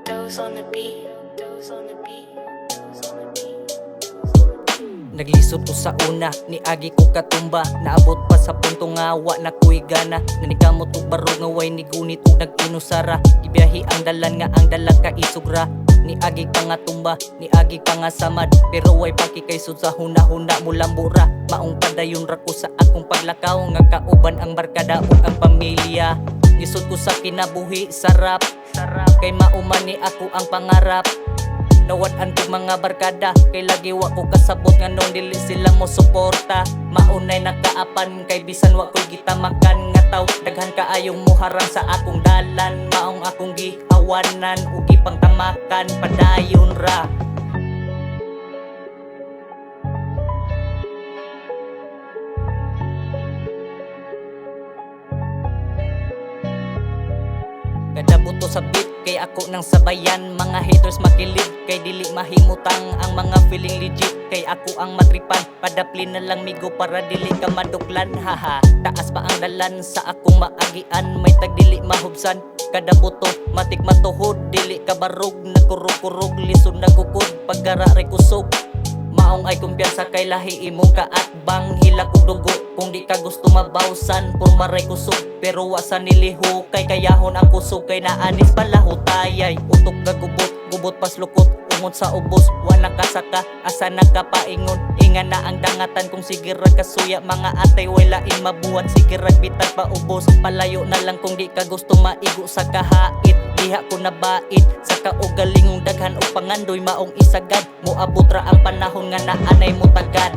Those on the beat, those on the beat, those on the beat. Naglisod ko sa una, niagi ko katumba. Naabot pa sa punto nga wa na ko'y gana. Nanikamot og barog nga way ni gunit ug nag-inusara. Gibiyahi ang dalan nga ang dala ka isugra. Niagi pa nga tumba, niagi pa nga samad. Pero way pakikaysod sa huna-huna mo lambura. Maong padayon ra ko sa akong paglakaw. Nga kauban ang barkada ug ang pamilya. Nisod ko sa kinabuhi, sarap kay mauman ni ako ang pangarap. Nawad-an ko mga barkada, kay lagi wa ko kasabot nga nung dili sila mo suporta. Maunay nakaapan, kay bisan wa ko'y gitamakan nga taw. Daghan kaayong muharang sa akong dalan. Maong akong giawanan, ug gipangtamakan, padayon ra. Kada buto sa beat, kay ako nang sabayan. Mga haters makilig, kay dili mahimutang ang mga feeling legit. Kay ako ang matripan, padaplin na lang migo para dili ka maduklan. Haha, taas pa ang dalan sa akong maagian. May tagdili mahubsan, kada buto matik matuhod. Dili ka barog, nagkurog-kurog, lisod nagukod, pagkara ray kusog. Maong ay kumpiyansa kay lahi imong kaatbang. Hila kong dugo kung di ka gusto mabawsan. Purmaray kusog pero wasa niliho. Kay kayahon ang kusog kay naanis pala hutayay. Utok na gubot, gubot pas lukot. Ungot sa ubos, wala kasaka, asa nakapaingon. Ingan na ang dangatan kung sige ra kasuya. Mga atay way lain mabuhat, sige ra bitag paubos. Palayo na lang kung di ka gusto maigo sa kahait. Diha ko na bait, sa kaugalingong daghan o pangandoy maong isagad. Moabot ra ang panahon nga naanay mo tagad.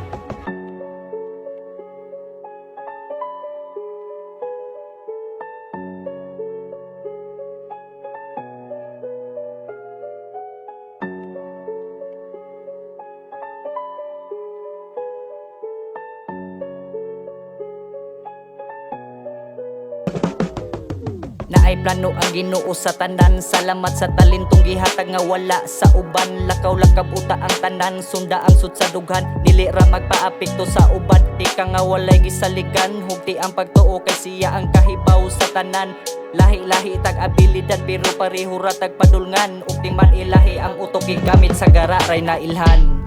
Naay plano ang Ginoo sa tanan. Salamat sa talentong gihatag nga wala sa uban. Lakaw-lakaw uta ang tanan, sunda ang sud sa dughan. Dili ra magpaapekto sa uban. Ika nga walay gisaligan, hugti ang pagtuo kay siya ang kahibaw sa tanan. Lahi-lahi tag abilidad pero pareho ra tag padulngan. Ug di man ilahi ang utok gigamit sa gara ray na ilhan.